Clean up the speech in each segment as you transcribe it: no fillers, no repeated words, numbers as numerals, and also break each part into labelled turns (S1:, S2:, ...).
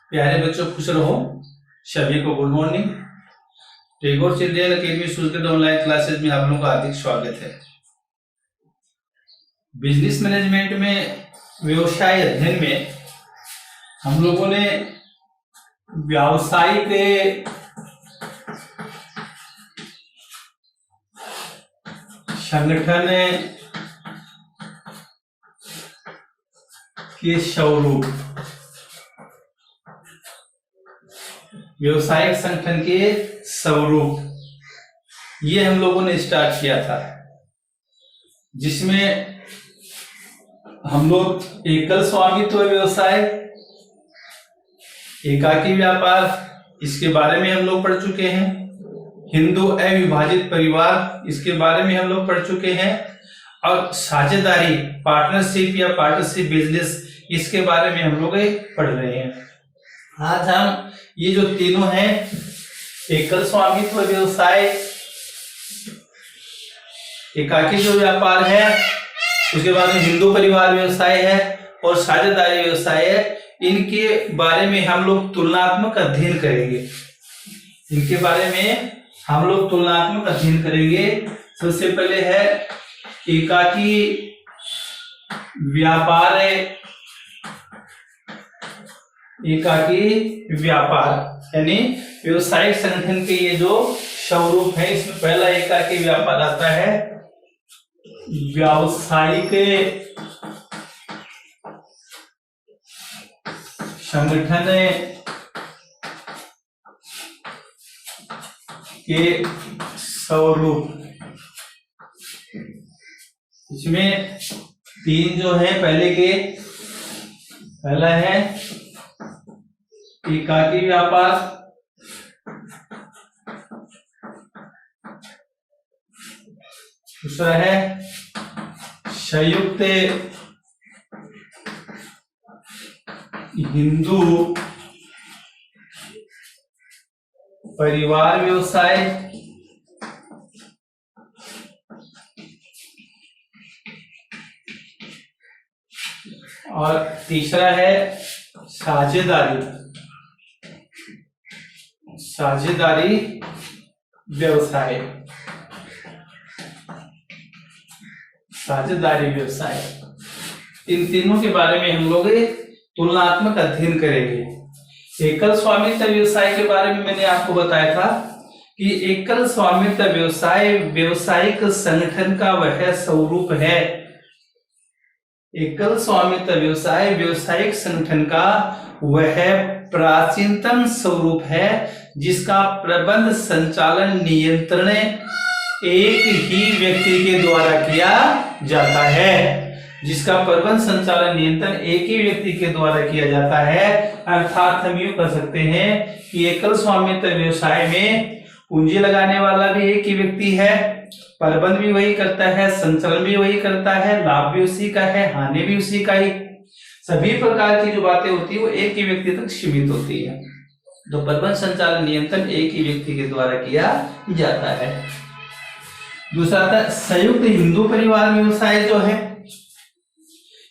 S1: प्यारे बच्चों, खुश रहो। सभी को good morning. Tagore children academy शुल्क ऑनलाइन क्लासेज में आप लोगों का हार्दिक स्वागत है। बिजनेस मैनेजमेंट में व्यवसाय अध्ययन में हम लोगों ने व्यावसायिक संगठन के स्वरूप, व्यवसायिक संगठन के स्वरूप, ये हम लोगों ने स्टार्ट किया था, जिसमें हम लोग एकल स्वामित्व व्यवसाय, एकाकी व्यापार, इसके बारे में हम लोग पढ़ चुके हैं। हिंदू अविभाजित परिवार, इसके बारे में हम लोग पढ़ चुके हैं। और साझेदारी, पार्टनरशिप या पार्टनरशिप बिजनेस, इसके बारे में हम लोग पढ़ रहे हैं। आज हम ये जो तीनों हैं, एकल स्वामित्व व्यवसाय, एकाकी जो व्यापार है, उसके बाद में हिंदू परिवार व्यवसाय है और साझेदारी व्यवसाय है, इनके बारे में हम लोग तुलनात्मक अध्ययन करेंगे। इनके बारे में हम लोग तुलनात्मक अध्ययन करेंगे। सबसे पहले है एकाकी व्यापार, एकाकी व्यापार यानी व्यवसायिक संगठन के ये जो स्वरूप है, इसमें पहला एकाकी व्यापार आता है व्यावसायिक संगठन के स्वरूप। इसमें तीन जो है पहला है एकाकी व्यापार, दूसरा है संयुक्त हिंदू परिवार व्यवसाय, और तीसरा है साझेदारी व्यवसाय। साझेदारी व्यवसाय, इन तीनों के बारे में हम लोग तुलनात्मक अध्ययन करेंगे। एकल स्वामित्व व्यवसाय के बारे में मैंने आपको बताया था कि एकल स्वामित्व व्यवसाय व्यवसायिक संगठन का वह स्वरूप है। एकल स्वामित्व व्यवसाय व्यवसायिक संगठन का वह प्राचीनतम स्वरूप है, जिसका प्रबंध संचालन नियंत्रण एक ही व्यक्ति के द्वारा किया जाता है। जिसका प्रबंध संचालन नियंत्रण एक ही व्यक्ति के द्वारा किया जाता है। अर्थात हम यूं कह सकते हैं कि एकल स्वामित्व व्यवसाय में पूंजी लगाने वाला भी एक ही व्यक्ति है, प्रबंध भी वही करता है, संचालन भी वही करता है, लाभ भी उसी का है, हानि भी उसी का ही। सभी प्रकार की जो बातें होती है वो एक ही व्यक्ति तक सीमित होती है। तो प्रबंध संचालन नियंत्रण एक ही व्यक्ति के द्वारा किया जाता है। दूसरा था संयुक्त हिंदू परिवार व्यवसाय, जो है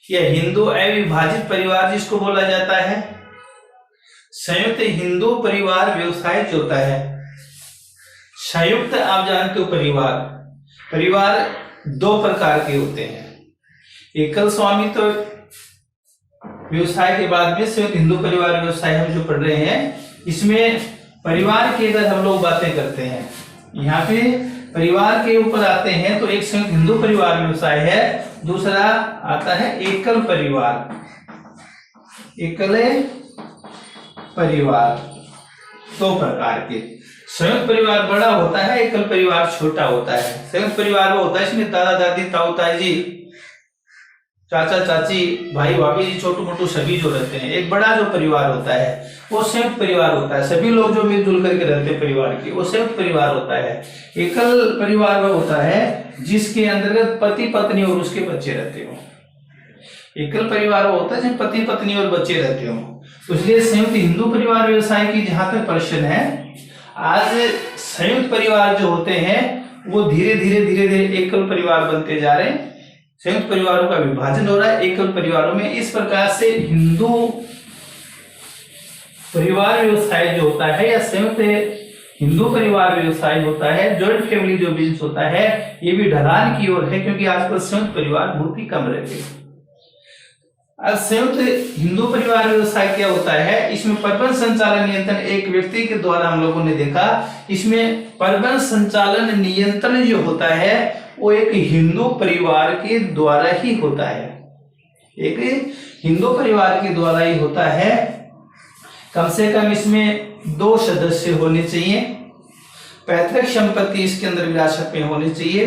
S1: यह हिंदू अविभाजित परिवार जिसको बोला जाता है। संयुक्त हिंदू परिवार व्यवसाय जो होता है, संयुक्त आप जानते हो परिवार दो प्रकार के होते हैं। एकल स्वामित्व व्यवसाय के बाद में संयुक्त हिंदू परिवार व्यवसाय हम जो पढ़ रहे हैं, इसमें परिवार की अगर हम लोग बातें करते हैं, यहाँ पे परिवार के ऊपर आते हैं तो एक संयुक्त हिंदू परिवार व्यवसाय है, दूसरा आता है एकल परिवार। दो प्रकार के। संयुक्त परिवार बड़ा होता है, एकल परिवार छोटा होता है। संयुक्त परिवार वो होता है इसमें दादा दादी, ताऊ ताई जी, चाचा चाची, भाई भाभी जी, छोटू मोटू सभी जो रहते हैं। एक बड़ा जो परिवार होता है वो संयुक्त परिवार होता है, सभी लोग जो मिलजुल करके रहते हैं परिवार के, वो संयुक्त परिवार होता है। एकल परिवार वो होता है जिसके अंतर्गत पति पत्नी और उसके बच्चे रहते हो। एकल परिवार वो होता है जिसमें पति पत्नी और बच्चे रहते हो। तो इसलिए संयुक्त हिंदू परिवार व्यवसाय की जहां तक प्रश्न है, आज संयुक्त परिवार जो होते हैं वो धीरे धीरे एकल परिवार बनते जा रहे हैं। संयुक्त परिवारों का विभाजन हो रहा है एकल परिवारों में। इस प्रकार से हिंदू परिवार व्यवसाय जो होता है या संयुक्त हिंदू परिवार व्यवसाय होता है, जॉइंट फैमिली जो बिजनेस होता है, ये भी ढलान की ओर है, क्योंकि आजकल संयुक्त परिवार बहुत ही कम रहते हैं। अब संयुक्त हिंदू परिवार व्यवसाय क्या होता है, इसमें प्रबंध संचालन नियंत्रण एक व्यक्ति के द्वारा, हम लोगों ने देखा इसमें प्रबंध संचालन नियंत्रण जो होता है वो एक हिंदू परिवार के द्वारा ही होता है, एक हिंदू परिवार के द्वारा ही होता है। कम से कम इसमें 2 सदस्य होने चाहिए, पैतृक संपत्ति इसके अंदर विरासत में होनी चाहिए।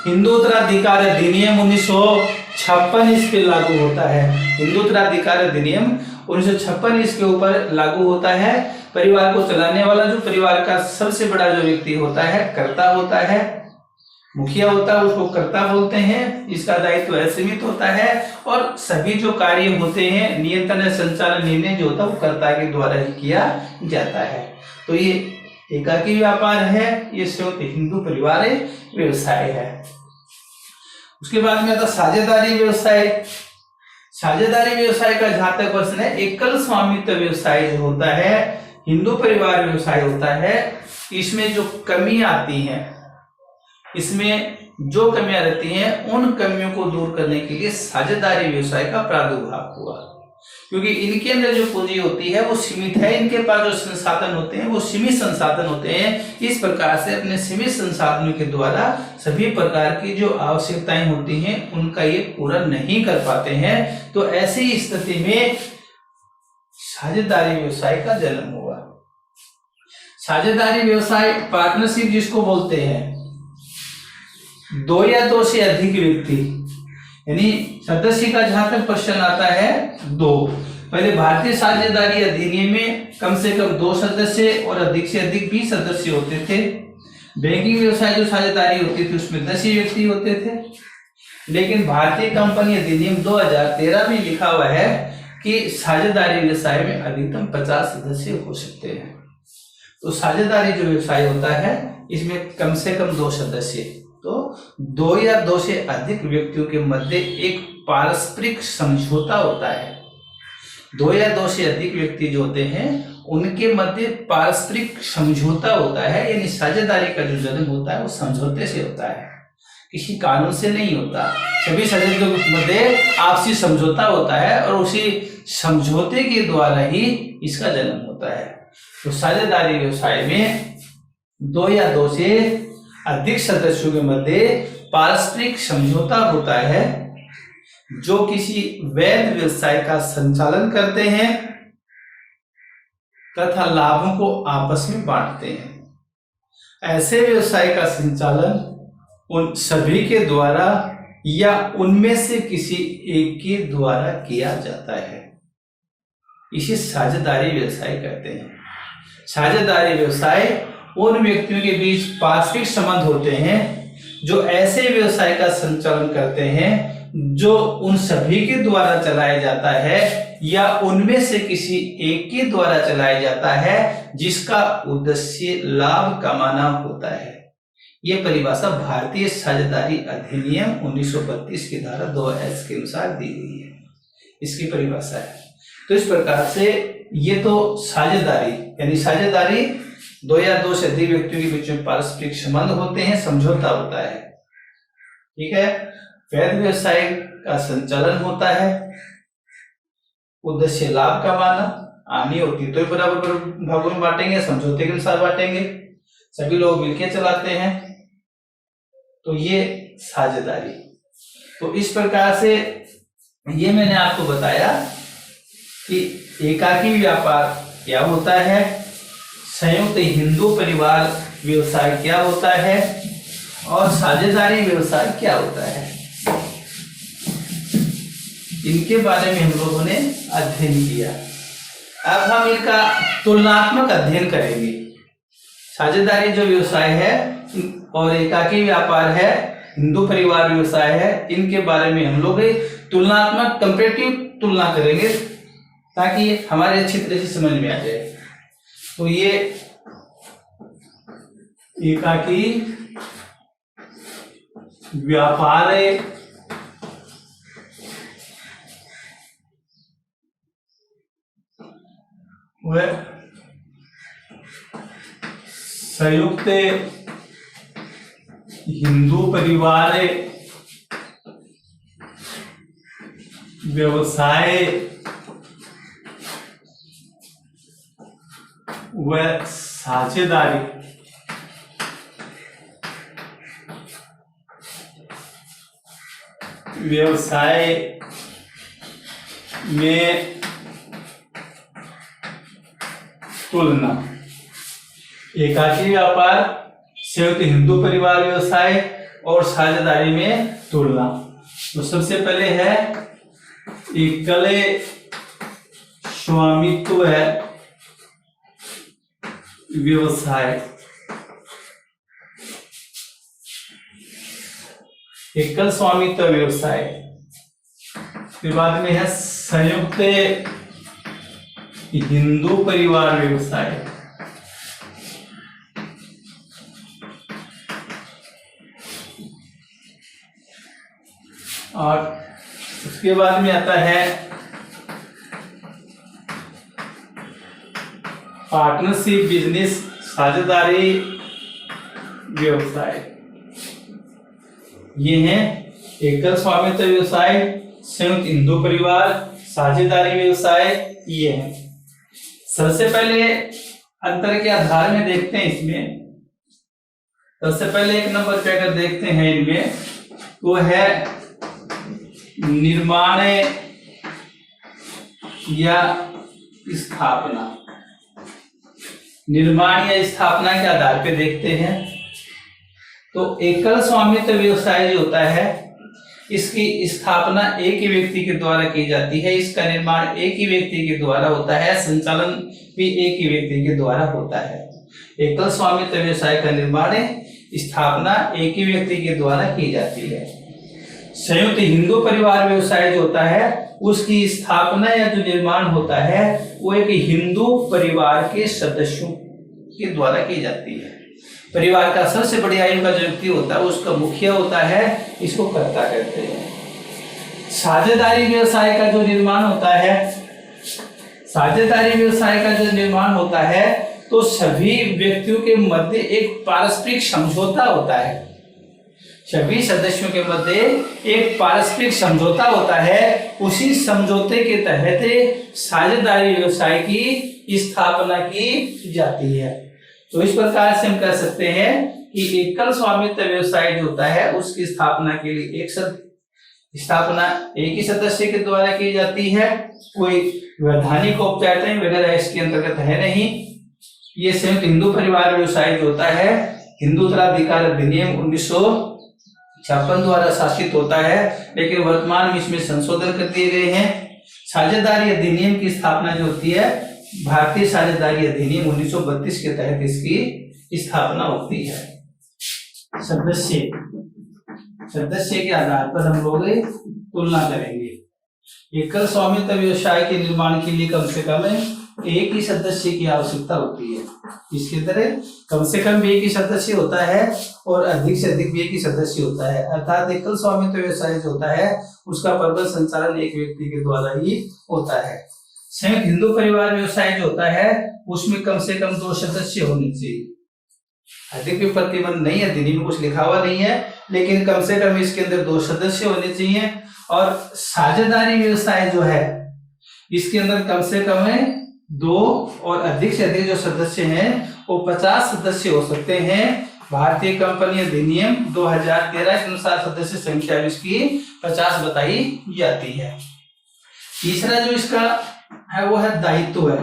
S1: हिंदू उत्तराधिकार अधिनियम 1956 इस पे लागू होता है। हिंदू उत्तराधिकार अधिनियम 1956 इसके ऊपर लागू होता है। परिवार को चलाने वाला जो परिवार का सबसे बड़ा जो व्यक्ति होता है कर्ता होता है, मुखिया होता है, उसको कर्ता बोलते हैं। इसका दायित्व असीमित होता है और सभी जो कार्य होते हैं नियंत्रण संचालन निर्णय जो होता है वो कर्ता के द्वारा ही किया जाता है। तो ये एकाकी व्यापार है, ये संयुक्त हिंदू परिवार व्यवसाय है। उसके बाद में आता साझेदारी व्यवसाय। साझेदारी व्यवसाय का जहां तक प्रश्न है, एकल स्वामित्व व्यवसाय जो होता है हिंदू परिवार व्यवसाय होता है, इसमें जो कमी आती है, इसमें जो कमियां रहती हैं उन कमियों को दूर करने के लिए साझेदारी व्यवसाय का प्रादुर्भाव हुआ, क्योंकि इनके अंदर जो पूंजी होती है वो सीमित है, इनके पास जो संसाधन होते हैं वो सीमित संसाधन होते हैं। इस प्रकार से अपने सीमित संसाधनों के द्वारा सभी प्रकार की जो आवश्यकताएं होती हैं उनका ये पूरा नहीं कर पाते हैं। तो ऐसी स्थिति में साझेदारी व्यवसाय का जन्म हुआ। साझेदारी व्यवसाय पार्टनरशिप जिसको बोलते हैं, 2 या 2 से अधिक व्यक्ति, यानी सदस्य का जहां तक प्रश्न आता है 2। पहले भारतीय साझेदारी अधिनियम में कम से कम 2 सदस्य और अधिक से अधिक 20 सदस्य होते थे। बैंकिंग व्यवसाय जो साझेदारी होती थी उसमें 10 ही व्यक्ति होते थे। लेकिन भारतीय कंपनी अधिनियम 2013 में लिखा हुआ है कि साझेदारी व्यवसाय में अधिकतम 50 सदस्य हो सकते हैं। तो साझेदारी जो व्यवसाय होता है इसमें कम से कम 2 सदस्य, तो 2 या 2 से अधिक व्यक्तियों के मध्य एक पारस्परिक समझौता होता है। 2 या 2 से अधिक व्यक्ति जो होते हैं उनके मध्य पारस्परिक समझौता होता है, यानी साझेदारी का जो जन्म होता है वो समझौते से होता है, किसी कानून से नहीं होता। सभी सदस्यों के मध्य आपसी समझौता होता है और उसी समझौते के द्वारा ही इसका जन्म होता है। तो साझेदारी व्यवसाय में 2 या 2 से अधिक सदस्यों के मध्य पारस्परिक समझौता होता है जो किसी वैध व्यवसाय का संचालन करते हैं तथा लाभों को आपस में बांटते हैं। ऐसे व्यवसाय का संचालन उन सभी के द्वारा या उनमें से किसी एक के द्वारा किया जाता है, इसे साझेदारी व्यवसाय कहते हैं। साझेदारी व्यवसाय उन व्यक्तियों के बीच पारस्परिक संबंध होते हैं जो ऐसे व्यवसाय का संचालन करते हैं जो उन सभी के द्वारा चलाया जाता है या उनमें से किसी एक के द्वारा चलाया जाता है जिसका उद्देश्य लाभ कमाना होता है। यह परिभाषा भारतीय साझेदारी अधिनियम 1932 की धारा 2(h) के अनुसार दी गई है, इसकी परिभाषा है। तो इस प्रकार से ये तो साझेदारी, यानी साझेदारी 2 या 2 से अधिक व्यक्तियों के बीच में पारस्परिक संबंध होते हैं, समझौता होता है, ठीक है। वैध व्यवसाय का संचालन होता है, उद्देश्य लाभ कमाना, आनी होती तो बराबर भागों में बांटेंगे, समझौते के अनुसार बांटेंगे, सभी लोग मिलकर चलाते हैं, तो ये साझेदारी। तो इस प्रकार से ये मैंने आपको बताया कि एकाकी व्यापार क्या होता है, संयुक्त हिंदू परिवार व्यवसाय क्या होता है और साझेदारी व्यवसाय क्या होता है, इनके बारे में हम लोगों ने अध्ययन किया। अब हम इनका तुलनात्मक अध्ययन करेंगे। साझेदारी जो व्यवसाय है और एकाकी व्यापार है, हिंदू परिवार व्यवसाय है, इनके बारे में हम लोग तुलनात्मक कंपैरेटिव तुलना करेंगे ताकि हमारे अच्छी तरह से समझ में आ जाए। तो ये एकाकी व्यापार वह संयुक्त हिंदू परिवार व्यवसाय व साझेदारी व्यवसाय में तुलना, एकाकी व्यापार, संयुक्त हिंदू परिवार व्यवसाय और साझेदारी में तुलना। तो सबसे पहले है एकल स्वामित्व व्यवसाय। एकल स्वामित्व व्यवसाय, फिर बाद में है संयुक्त हिंदू परिवार व्यवसाय। और उसके बाद में आता है पार्टनरशिप बिजनेस, साझेदारी व्यवसाय। ये है एकल स्वामित्व व्यवसाय, संयुक्त हिंदू परिवार, साझेदारी व्यवसाय, ये है। सबसे पहले अंतर के आधार में देखते हैं इसमें। सबसे पहले एक नंबर पे अगर देखते हैं इनमें, वो है निर्माण या स्थापना। निर्माण या स्थापना के आधार पे देखते हैं तो एकल स्वामित्व व्यवसाय जो होता है, इसकी स्थापना एक ही व्यक्ति के द्वारा की जाती है, इसका निर्माण एक ही व्यक्ति के द्वारा होता है, संचालन भी एक ही व्यक्ति के द्वारा होता है। एकल स्वामित्व व्यवसाय का निर्माण, स्थापना एक ही व्यक्ति के द्वारा की जाती है। संयुक्त हिंदू परिवार व्यवसाय जो होता है, उसकी स्थापना या जो निर्माण होता है वो एक हिंदू परिवार के सदस्यों के द्वारा की जाती है। परिवार का सबसे बड़ी आयु का जो व्यक्ति होता है उसका मुखिया होता है, इसको कर्ता कहते हैं। साझेदारी व्यवसाय का जो निर्माण होता है, साझेदारी व्यवसाय का जो निर्माण होता है तो सभी व्यक्तियों के मध्य एक पारस्परिक समझौता होता है। सभी सदस्यों के मध्य एक पारस्परिक समझौता होता है, उसी समझौते के तहत साझेदारी व्यवसाय की स्थापना की जाती है। तो इस प्रकार से हम कह सकते हैं कि एकल स्वामित्व व्यवसाय जो होता है उसकी स्थापना के लिए स्थापना एक ही सदस्य के द्वारा की जाती है, कोई वैधानिक औपचारिकताएं वगैरह इसके अंतर्गत है नहीं। ये संयुक्त हिंदू परिवार व्यवसाय जो होता है हिंदू उत्तराधिकार अधिनियम 1956 द्वारा शासित होता है, लेकिन वर्तमान में इसमें संशोधन कर दिए गए हैं। साझेदारी अधिनियम की स्थापना जो होती है भारतीय साझेदारी अधिनियम 1932 के तहत इसकी स्थापना होती है। सदस्य के आधार पर हम लोग तुलना करेंगे। एकल स्वामित्व व्यवसाय के निर्माण के लिए कम से कम एक ही सदस्य की आवश्यकता होती है। इसके तरह कम से कम भी एक ही सदस्य होता है और अधिक से अधिक भी एक ही सदस्य होता है। अर्थात एकल स्वामित्व व्यवसाय जो होता है उसका प्रबंध संचालन एक व्यक्ति के द्वारा ही होता है। संयुक्त हिंदू परिवार व्यवसाय जो होता है उसमें कम से कम 2 सदस्य होने चाहिए। अधिक भी प्रतिबंध नहीं है, अधिनियम में कुछ लिखा हुआ नहीं है, लेकिन कम से कम इसके अंदर 2 सदस्य होने चाहिए। और साझेदारी व्यवसाय जो है इसके अंदर कम से कम 2 और अधिक से अधिक जो सदस्य हैं वो 50 सदस्य हो सकते हैं। भारतीय कंपनी अधिनियम 2013 के अनुसार सदस्य संख्या इसकी 50 बताई जाती है। तीसरा जो इसका है वो है दायित्व है।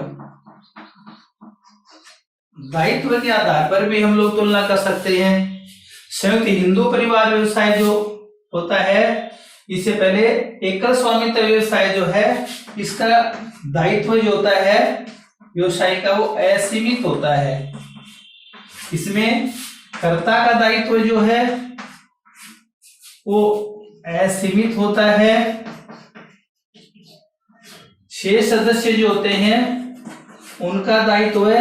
S1: दायित्व के आधार पर भी हम लोग तुलना कर सकते हैं। संयुक्त हिंदू परिवार व्यवसाय जो होता है, इससे पहले एकल स्वामित्व व्यवसाय जो है इसका दायित्व जो होता है व्यवसाय का वो असीमित होता है। इसमें कर्ता का दायित्व जो है वो असीमित होता है। 6 सदस्य जो होते हैं उनका दायित्व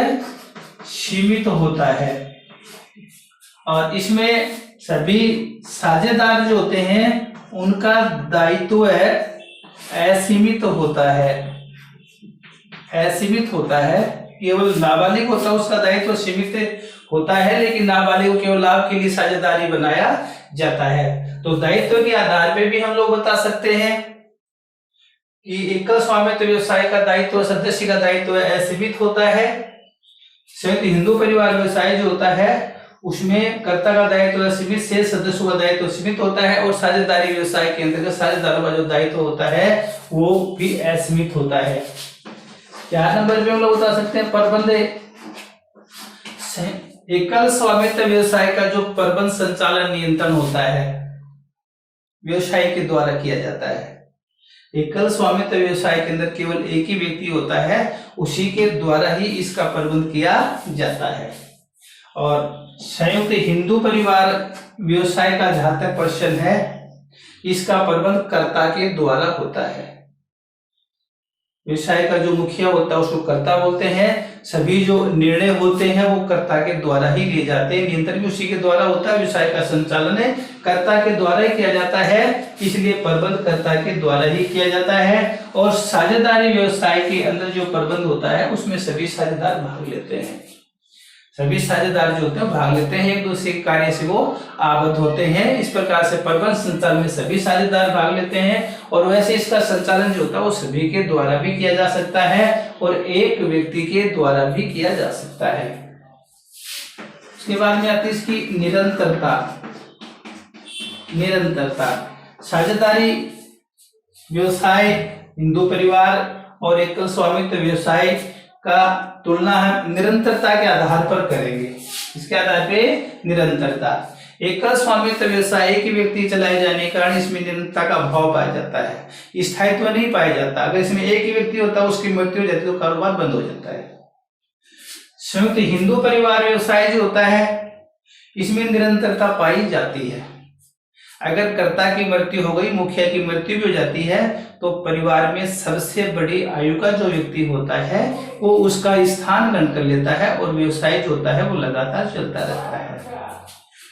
S1: सीमित होता है। और इसमें सभी साझेदार जो होते हैं उनका दायित्व असीमित होता है। असीमित होता है, केवल नाबालिग होता है उसका दायित्व सीमित होता है, लेकिन नाबालिग को केवल लाभ के लिए साझेदारी बनाया जाता है। तो दायित्व के आधार पे भी हम लोग बता सकते हैं कि एकल स्वामित्व व्यवसाय का दायित्व, सदस्य का दायित्व असीमित होता है। संयुक्त हिंदू परिवार व्यवसाय जो होता है उसमें कर्ता का दायित्व सीमित, से सदस्यों का दायित्व सीमित होता है, और साझेदारी व्यवसाय के अंतर्गत साझेदारों का जो दायित्व होता है वो भी असीमित होता है। 4 नंबर पे हम लोग बता सकते हैं प्रबंध। एकल स्वामित्व व्यवसाय का जो प्रबंध संचालन नियंत्रण होता है व्यवसाय के द्वारा किया जाता है। एकल स्वामित्व व्यवसाय के अंदर केवल एक ही व्यक्ति होता है, उसी के द्वारा ही इसका प्रबंध किया जाता है। और संयुक्त हिंदू परिवार व्यवसाय का जहां तक प्रश्न है, इसका प्रबंध कर्ता के द्वारा होता है। व्यवसाय का जो मुखिया होता है उसको कर्ता बोलते हैं। सभी जो निर्णय होते हैं वो कर्ता के द्वारा ही लिए जाते हैं, नियंत्रण भी उसी के द्वारा होता है। व्यवसाय का संचालन है कर्ता के द्वारा ही किया जाता है, इसलिए प्रबंध कर्ता के द्वारा ही किया जाता है। और साझेदारी व्यवसाय के अंदर जो प्रबंध होता है उसमें सभी साझेदार भाग लेते हैं। सभी साझेदार जो होते हैं भाग लेते हैं, एक दूसरे के कार्य से वो आबद्ध होते हैं। इस प्रकार से प्रबंध संचालन में सभी साझेदार भाग लेते हैं। और वैसे इसका संचालन जो होता है वो सभी के द्वारा भी किया जा सकता है और एक व्यक्ति के द्वारा भी किया जा सकता है। उसके बाद में आती है इसकी निरंतरता। निरंतरता साझेदारी व्यवसाय, हिंदू परिवार और एकल स्वामित्व व्यवसाय का तुलना हम निरंतरता के आधार पर करेंगे। इसके आधार पे निरंतरता। एकल स्वामित्व व्यवसाय एक ही व्यक्ति चलाए जाने के कारण इसमें निरंतरता का अभाव पाया जाता है, स्थायित्व नहीं पाया जाता। अगर इसमें एक ही व्यक्ति होता है उसकी मृत्यु हो जाती है तो कारोबार बंद हो जाता है। संयुक्त हिंदू परिवार व्यवसाय जो होता है इसमें निरंतरता पाई जाती है। अगर कर्ता की मृत्यु हो गई, मुखिया की मृत्यु भी हो जाती है, तो परिवार में सबसे बड़ी आयु का जो व्यक्ति होता है वो उसका स्थान ग्रहण कर लेता है और व्यवसाय जो होता है वो लगातार चलता रहता है।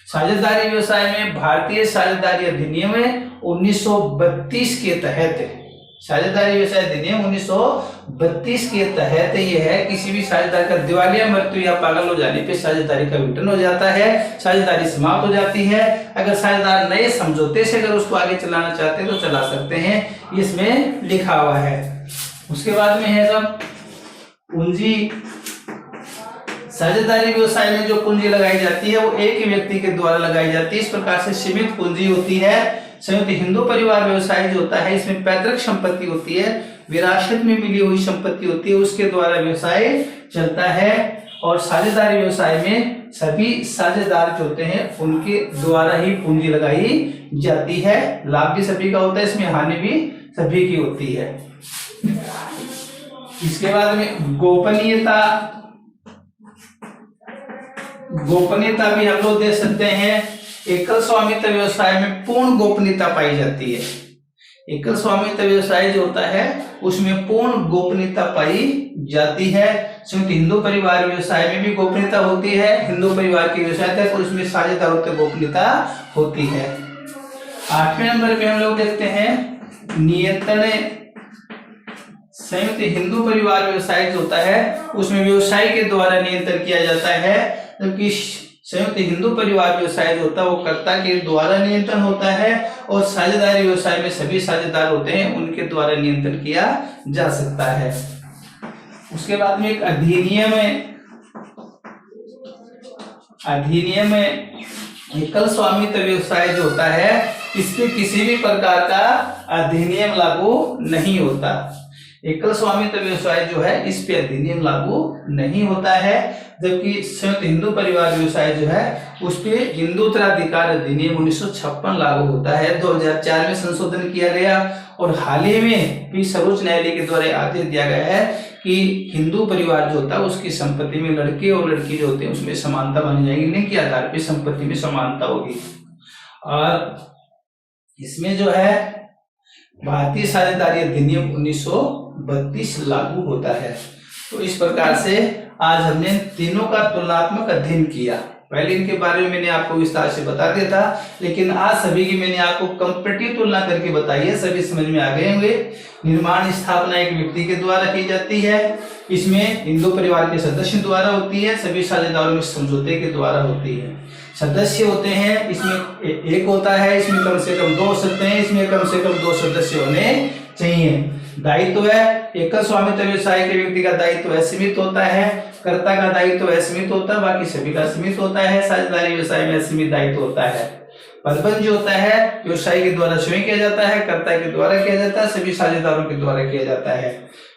S1: साझेदारी व्यवसाय में भारतीय साझेदारी अधिनियम 1932 के तहत, साझेदारी व्यवसाय अधिनियम 1932 के तहत यह है किसी भी साझेदार का दिवालिया, मृत्यु या पागल हो जाने पे साझेदारी का विघटन हो जाता है, साझेदारी समाप्त हो जाती है। अगर साझेदार नए समझौते से अगर उसको आगे चलाना चाहते हैं तो चला सकते हैं, इसमें लिखा हुआ है। उसके बाद में है सब पूंजी। साझेदारी व्यवसाय में जो पूंजी लगाई जाती है वो एक ही व्यक्ति के द्वारा लगाई जाती है। इस प्रकार से सीमित पूंजी होती है। संयुक्त हिंदू परिवार व्यवसाय जो होता है इसमें पैतृक संपत्ति होती है, विरासत में मिली हुई संपत्ति होती है, उसके द्वारा व्यवसाय चलता है। और साझेदारी व्यवसाय में सभी साझेदार जो होते हैं उनके द्वारा ही पूंजी लगाई जाती है। लाभ भी सभी का होता है, इसमें हानि भी सभी की होती है। इसके बाद में गोपनीयता। गोपनीयता भी हम लोग दे सकते हैं। एकल स्वामित्व व्यवसाय में पूर्ण गोपनीयता पाई जाती है। एकल स्वामित्व व्यवसाय जो होता है उसमें पूर्ण गोपनीयता पाई जाती है। संयुक्त हिंदू परिवार व्यवसाय में भी गोपनीयता होती है, हिंदू परिवार के व्यवसाय तक, और उसमें साझेदारों तक गोपनीयता होती है। 8वें नंबर पे हम लोग देखते हैं नियंत्रण। संयुक्त हिंदू परिवार व्यवसाय जो होता है उसमें व्यवसाय के द्वारा नियंत्रण किया जाता है, जबकि संयुक्त हिंदू परिवार व्यवसाय जो होता है वो कर्ता के द्वारा नियंत्रण होता है। और साझेदारी व्यवसाय में सभी साझेदार होते हैं उनके द्वारा नियंत्रण किया जा सकता है। उसके बाद में एक अधिनियम है। अधिनियम में एकल स्वामित्व व्यवसाय जो होता है इस पे किसी भी प्रकार का अधिनियम लागू नहीं होता। एकल स्वामित्व व्यवसाय जो है इस पे अधिनियम लागू नहीं होता है, जबकि संयुक्त हिंदू परिवार व्यवसाय जो है उस पे हिंदू उत्तराधिकार अधिनियम 1956 लागू होता है। 2004 में संशोधन किया गया और हाल ही में भी सर्वोच्च न्यायालय के द्वारा आदेश दिया गया है कि हिंदू परिवार जो होता है उसकी संपत्ति में लड़के और लड़की जो होते हैं उसमें समानता मानी जाएगी, लिंग के आधार पर संपत्ति में समानता होगी। और इसमें जो है भारतीय साझेदारी अधिनियम 1932 लागू होता है। तो इस प्रकार से आज हमने तीनों का तुलनात्मक अध्ययन किया। पहले इनके बारे में मैंने आपको विस्तार से बता दिया था, लेकिन आज सभी की मैंने आपको कंपैरेटिव तुलना करके बताई है, सभी समझ में आ गए होंगे। निर्माण स्थापना एक व्यक्ति के द्वारा की जाती है, इसमें हिंदू परिवार के सदस्य द्वारा होती है, सभी साझेदारों में समझौते के द्वारा होती है। सदस्य होते हैं, इसमें एक होता है, इसमें कम से कम 2 हो सकते हैं, इसमें कम से कम 2 सदस्य होने चाहिए। दायित्व है, एकल स्वामित्व व्यवसाय के व्यक्ति का दायित्व असीमित होता है, कर्ता का दायित्व असीमित होता है, बाकी सभी का सीमित होता है। साझेदारी व्यवसाय में असीमित दायित्व होता है। प्रबंध जो होता है व्यवसायी के द्वारा स्वयं किया जाता है, कर्ता के द्वारा किया जाता है, सभी साझेदारों के द्वारा किया जाता है।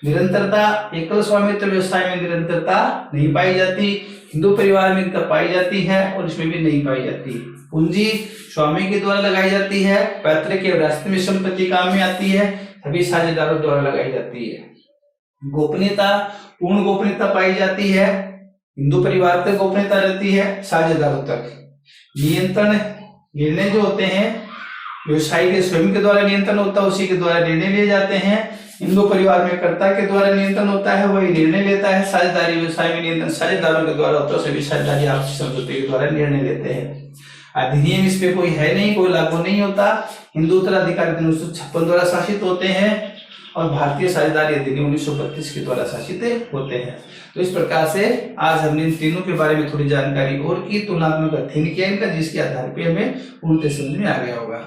S1: निरंतरता, एकल स्वामित्व व्यवसाय में निरंतरता नहीं पाई जाती, हिंदू परिवार में इनका पाई जाती है और इसमें भी नहीं पाई जाती। पूंजी स्वामी के द्वारा लगाई जाती है, पैतृक या विरासत में संपत्ति काम में आती है, सभी साझेदारों द्वारा लगाई जाती है। गोपनीयता, पूर्ण गोपनीयता पाई जाती है, हिंदू परिवार तक गोपनीयता रहती है, साझेदारों तक। नियंत्रण, निर्णय जो होते हैं व्यवसायी के स्वयं के द्वारा नियंत्रण होता है, उसी के द्वारा निर्णय लिए जाते हैं। हिंदू परिवार में कर्ता के द्वारा नियंत्रण होता है, वही निर्णय लेता है। साझेदारी व्यवसाय में नियंत्रण साझेदारों के द्वारा होता है, सभी साझेदारी आपसी समझौते के द्वारा निर्णय लेते हैं। अधिनियम इस पे कोई है नहीं, कोई लागू नहीं होता। हिंदू उत्तराधिकार 1956 द्वारा शासित होते हैं और भारतीय साझेदारी अधिनियम 1932 के द्वारा शासित होते हैं। तो इस प्रकार से आज हमने इन तीनों के बारे में थोड़ी जानकारी और की, तुलनात्मक अध्ययन किया इनका, जिसके आधार पे हमें पूर्णतः समझ में आ गया होगा।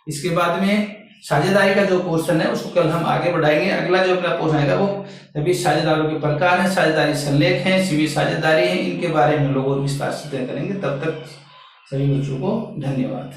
S1: इसके बाद में साझेदारी का जो पोर्शन है उसको कल हम आगे बढ़ाएंगे। अगला जो अपना पोर्शन आएगा वो सभी साझेदारों के प्रकार हैं, साझेदारी संलेख हैं, सीमित साझेदारी है, इनके बारे में हम लोग और विस्तार से अध्ययन करेंगे। तब तक सभी बच्चों को धन्यवाद।